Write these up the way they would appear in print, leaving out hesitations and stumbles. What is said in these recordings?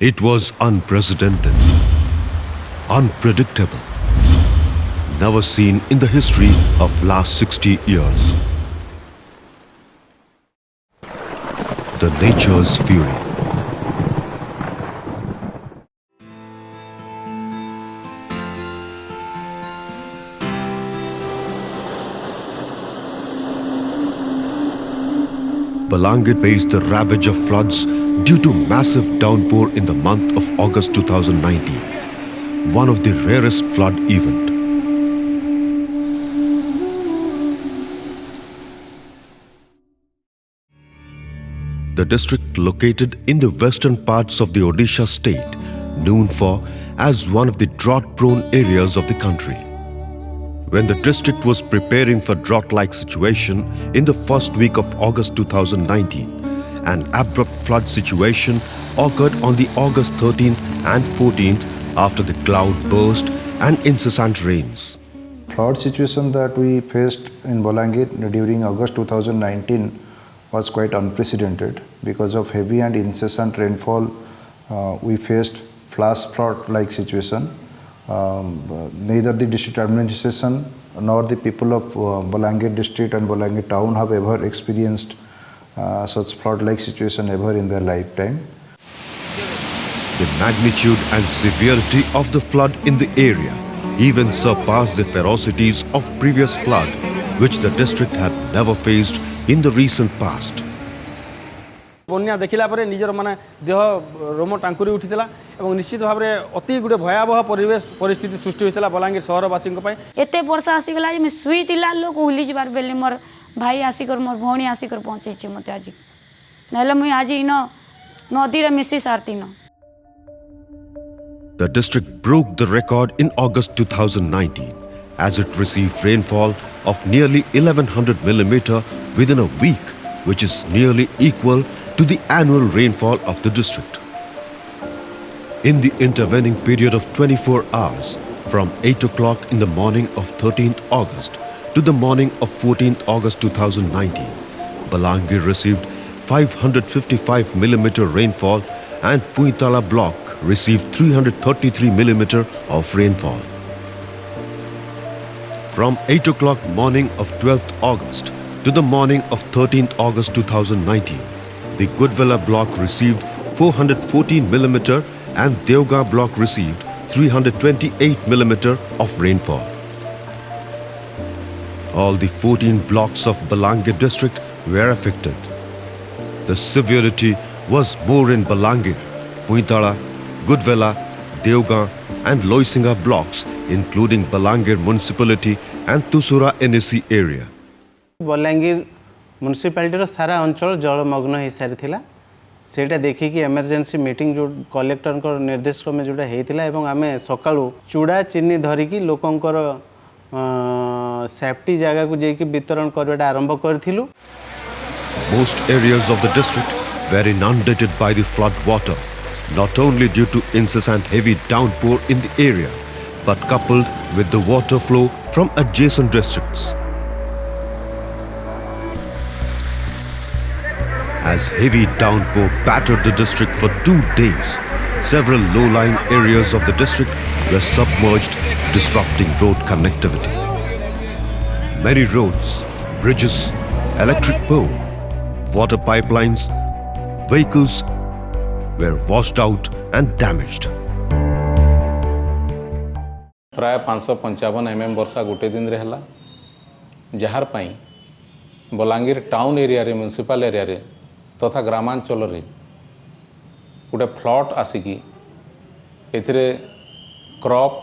It was unprecedented, unpredictable, never seen in the history of last 60 years. The nature's fury. Balangir faced the ravage of floods due to massive downpour in the month of August 2019, one of the rarest flood events. The district located in the western parts of the Odisha state, known for as one of the drought-prone areas of the country. When the district was preparing for drought-like situation in the first week of August 2019, an abrupt flood situation occurred on the August 13th and 14th after the cloud burst and incessant rains. Flood situation that we faced in Balangir during August 2019 was quite unprecedented because of heavy and incessant rainfall. We faced flash flood-like situation. Neither the district administration nor the people of Balangir district and Balangir town have ever experienced such flood-like situation ever in their lifetime. The magnitude and severity of the flood in the area even surpassed the ferocities of previous flood, which the district had never faced in the recent past. बन्या देखला परे निजर माने देह रोम टांकुरी उठितला एवं निश्चित भाव में अति गुटे भयावह परिवेश परिस्थिति सृष्टि होइतला बलांगीर सहरवासी पय एते वर्षा आसीगला जे मैं सुईतिला लोक हुली जबार बेले मोर भाई आसिकर मोर भौणी आसिकर पहुंचे छे मते आज नहले मुई आज इन नदी रे मिसी सारती न. The district broke the record in August 2019 as it received rainfall of nearly 1100 mm within a week, which is nearly equal to the annual rainfall of the district. In the intervening period of 24 hours, from 8 o'clock in the morning of 13th August to the morning of 14th August 2019, Balangir received 555 mm rainfall and Puitala block received 333 mm of rainfall. From 8 o'clock morning of 12th August to the morning of 13th August 2019, the Goodwilla block received 414 mm and Deoga block received 328 mm of rainfall. All the 14 blocks of Balangir district were affected. The severity was more in Balangir, Puitala, Goodwilla, Deoga and Loisinga blocks, including Balangir municipality and Tusura NSC area. Balangir municipality सारा अंचल जलमग्न हो सारी थिला सेटा देखिकी emergency meeting जो collector को निर्देश क्रमे जोटा होता है आम सकाळू चूड़ा चीनी धरिकी लोकंकर सेफ्टी जगह को जेकी वितरण करवाटा आरंभ करथिलु. Most areas of the district were inundated by the flood water, not only due to incessant heavy downpour in the area, but coupled with the water flow from adjacent districts. As heavy downpour battered the district for 2 days, several low-lying areas of the district were submerged, disrupting road connectivity. Many roads, bridges, electric pole, water pipelines, vehicles were washed out and damaged. प्राय 555 mm वर्षा गोटे दिन रे हला जहार पाई Balangir town area रे municipal area रे तथा ग्रामांचल रे गोटे फ्लड आसिकी एथिरे क्रॉप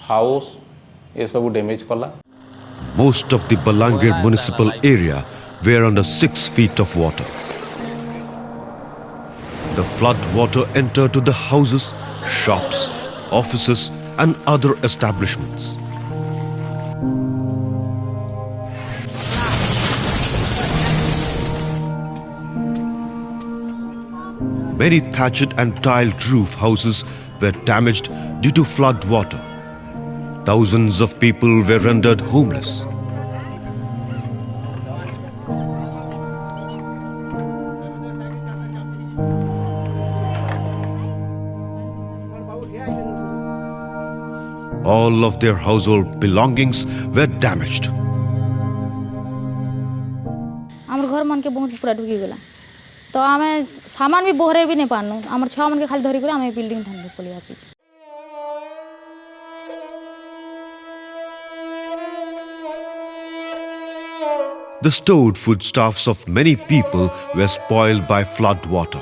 हाउस ये सब डैमेज कला. Most of the Balangir municipal area were under 6 feet of water. The flood water entered to the houses, shops, offices and other establishments. Many thatched and tiled roof houses were damaged due to flood water. Thousands of people were rendered homeless. All of their household belongings were damaged. आमर घर मन के बहुत पूरा ढुकी गला तो आमे सामान भी बोहरे भी नहीं पानु आमर छुआ मन के खाली धरी कर आमे बिल्डिंग ठान पलि आसी The stored foodstuffs of many people were spoiled by flood water.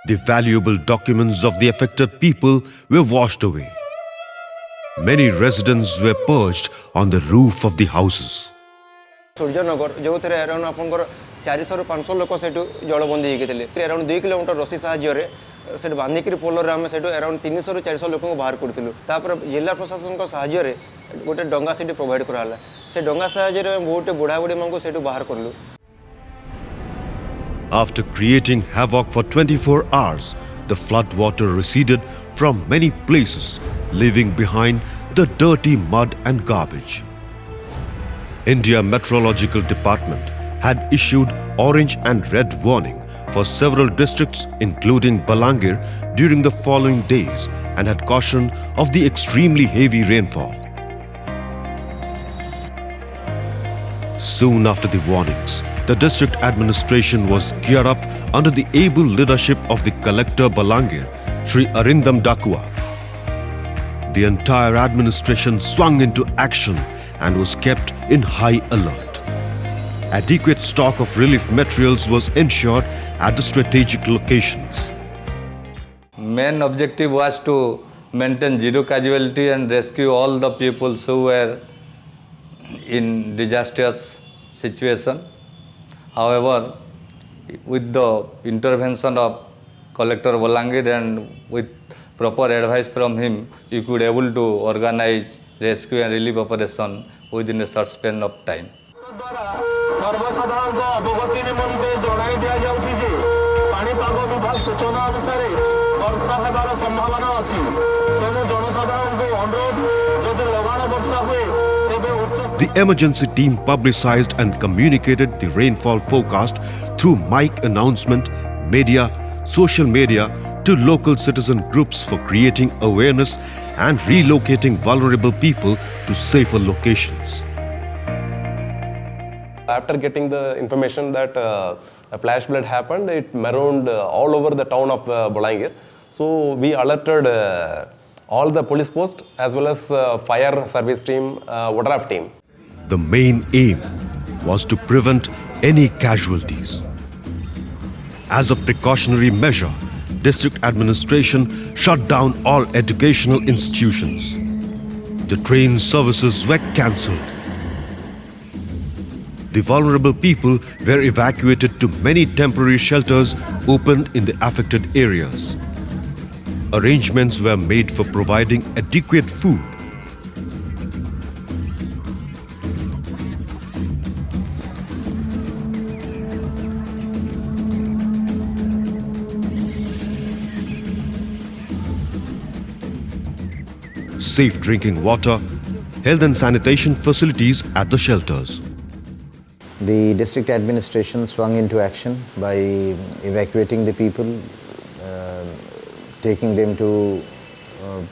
The valuable documents of the affected people were washed away. Many residents were perched on the roof of the houses. Suryanagar जो थे around आपंकर 400 ରୁ 500 लोक से जलबंदी होते around 2 kilometre रसी साहाय्य से बांधिक पोलर आम से अराउंड 300 ରୁ 400 लोक बाहर करूँ जिला प्रशासन साहाय्य गोटे डंगा से प्रोवाइड कराला से डंगा साहाय्य बहुत बुढ़ा बुढ़ी मानक से बाहर कलु. After creating havoc for 24 hours, the flood water receded from many places, leaving behind the dirty mud and garbage. India Meteorological Department had issued orange and red warning for several districts including Balangir during the following days and had cautioned of the extremely heavy rainfall. Soon after the warnings, the district administration was geared up under the able leadership of the collector Balangir, Sri Arindam Dakua. The entire administration swung into action and was kept in high alert. Adequate stock of relief materials was ensured at the strategic locations. Main objective was to maintain zero casualty and rescue all the people who were in disastrous situation. However, with the intervention of Collector Balangir and with proper advice from him, you could able to organize rescue and relief operation within a short span of time. The emergency team publicized and communicated the rainfall forecast through mic announcement, media, social media to local citizen groups for creating awareness and relocating vulnerable people to safer locations. After getting the information that a flash flood happened, it marooned all over the town of Balangir. So we alerted all the police posts as well as fire service team, water team. The main aim was to prevent any casualties. As a precautionary measure, district administration shut down all educational institutions. The train services were cancelled. The vulnerable people were evacuated to many temporary shelters opened in the affected areas. Arrangements were made for providing adequate food. Safe drinking water, health and sanitation facilities at the shelters. The district administration swung into action by evacuating the people, taking them to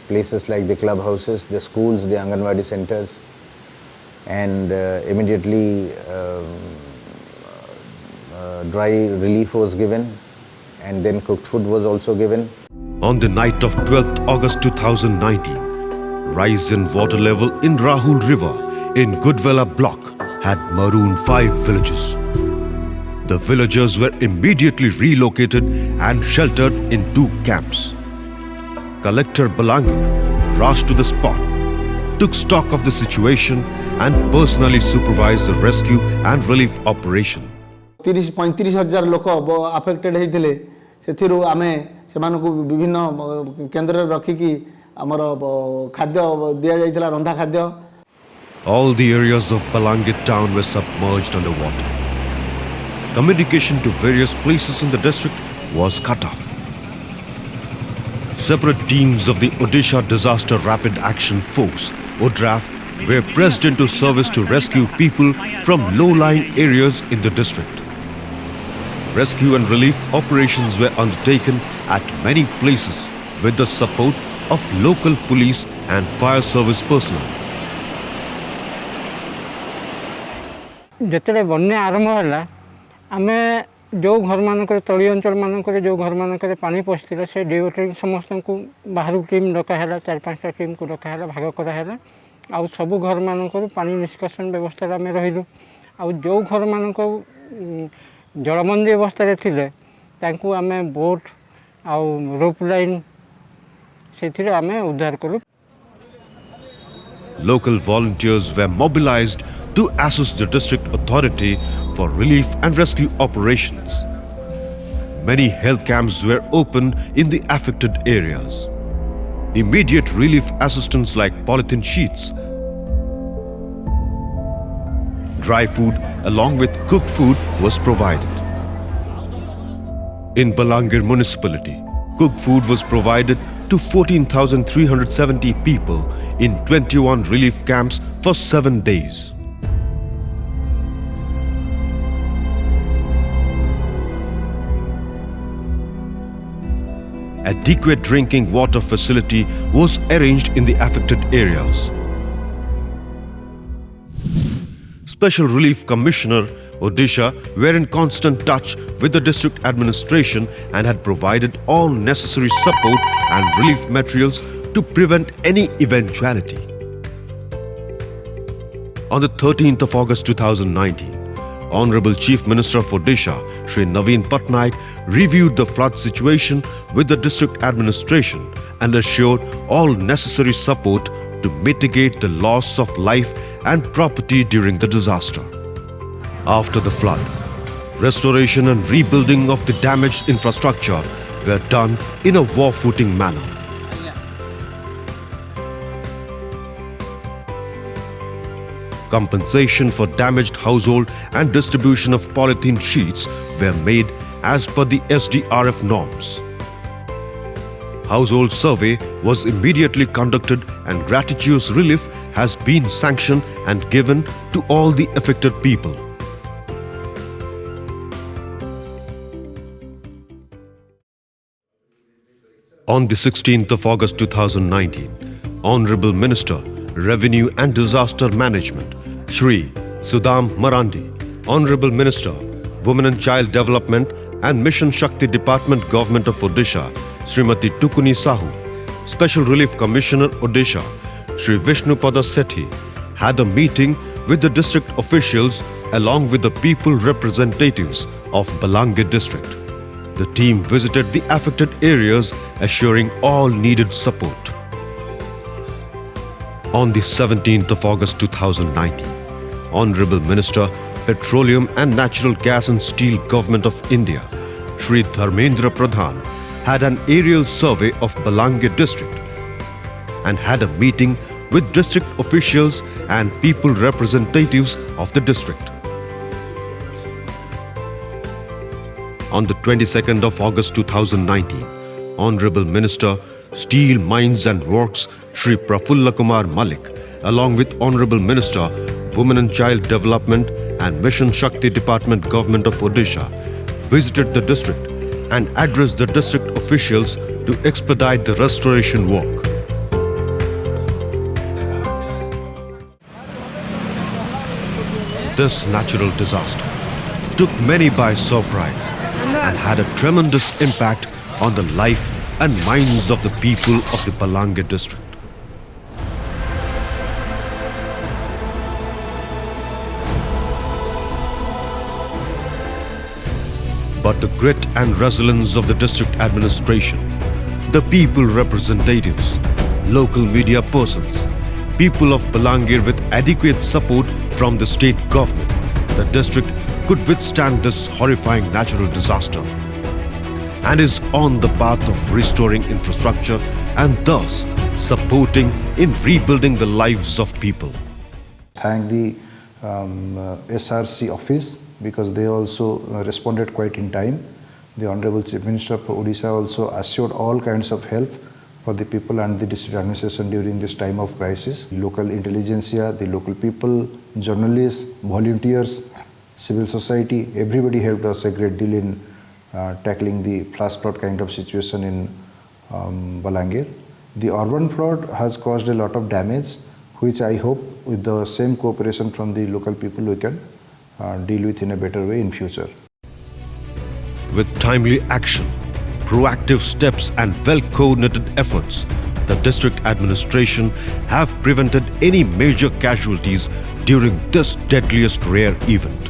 places like the clubhouses, the schools, the Anganwadi centers, and immediately dry relief was given, and then cooked food was also given. On the night of 12th August 2019, rise in water level in Rahul River in Goodwella block had marooned 5 villages. The villagers were immediately relocated and sheltered in 2 camps. Collector Balangir rushed to the spot, took stock of the situation and personally supervised the rescue and relief operation. 30-35,000 लोक affected होते से आम से विभिन्न केन्द्र रखिकी आमर खाद्य दि जाइथिला रंधा खाद्य. All the areas of Balangir town were submerged underwater. Communication to various places in the district was cut off. Separate teams of the Odisha Disaster Rapid Action Force, ODRAF, were pressed into service to rescue people from low-lying areas in the district. rescue and relief operations were undertaken at many places with the support of local police and fire service personnel. जिते बन्या आरंभ है आम जो घर मानक तली अंचल मानक जो घर मानक पानी पशिला से डिओटरी समस्त को बाहर टीम डकाला 4-5टा टीम को डकाला भाग कराला आउ सब घर मानक पानी निष्कासन व्यवस्था आम रहीलु आउ जो घर मानक जलबंदी अवस्था थे आम बोट आउ रोप लाइन से आम उद्धार करूँ. Local volunteers were mobilized to assist the district authority for relief and rescue operations. Many health camps were opened in the affected areas. Immediate relief assistance like polythene sheets, dry food along with cooked food was provided. In Balangir municipality, cooked food was provided to 14,370 people in 21 relief camps for 7 days. Adequate drinking water facility was arranged in the affected areas. Special Relief Commissioner Odisha were in constant touch with the district administration and had provided all necessary support and relief materials to prevent any eventuality. On the 13th of August 2019, Honorable Chief Minister of Odisha, Shri Naveen Patnaik, reviewed the flood situation with the district administration and assured all necessary support to mitigate the loss of life and property during the disaster. After the flood, restoration and rebuilding of the damaged infrastructure were done in a war-footing manner. Compensation for damaged household and distribution of polythene sheets were made as per the SDRF norms. Household survey was immediately conducted and gratuitous relief has been sanctioned and given to all the affected people. On the 16th of August 2019, Honorable Minister, Revenue and Disaster Management, Shri Sudham Marandi, Honorable Minister, Women and Child Development and Mission Shakti Department, Government of Odisha, Srimati Tukuni Sahu, Special Relief Commissioner Odisha, Shri Vishnupada Sethi, had a meeting with the district officials along with the people representatives of Balangir district. The team visited the affected areas, assuring all needed support. On the 17th of August 2019, Honorable Minister, Petroleum and Natural Gas and Steel, Government of India, Shri Dharmendra Pradhan, had an aerial survey of Balangir district and had a meeting with district officials and people representatives of the district. On the 22nd of August 2019, Honorable Minister, Steel, Mines and Works, Shri Prafulla Kumar Malik, along with Honorable Minister, Women and Child Development and Mission Shakti Department, Government of Odisha, visited the district and addressed the district officials to expedite the restoration work. This natural disaster took many by surprise and had a tremendous impact on the life and minds of the people of the Balangir district. But the grit and resilience of the district administration, the people representatives, local media persons, people of Balangir with adequate support from the state government, the district could withstand this horrifying natural disaster and is on the path of restoring infrastructure and thus supporting in rebuilding the lives of people. Thank the SRC office because they also responded quite in time. The Honorable Chief Minister of Odisha also assured all kinds of help for the people and the district administration during this time of crisis. Local intelligentsia, the local people, journalists, volunteers, civil society, everybody helped us a great deal in tackling the flash flood kind of situation in Balangir. The urban flood has caused a lot of damage, which I hope with the same cooperation from the local people we can deal with in a better way in future. With timely action, proactive steps and well-coordinated efforts, the district administration have prevented any major casualties during this deadliest rare event.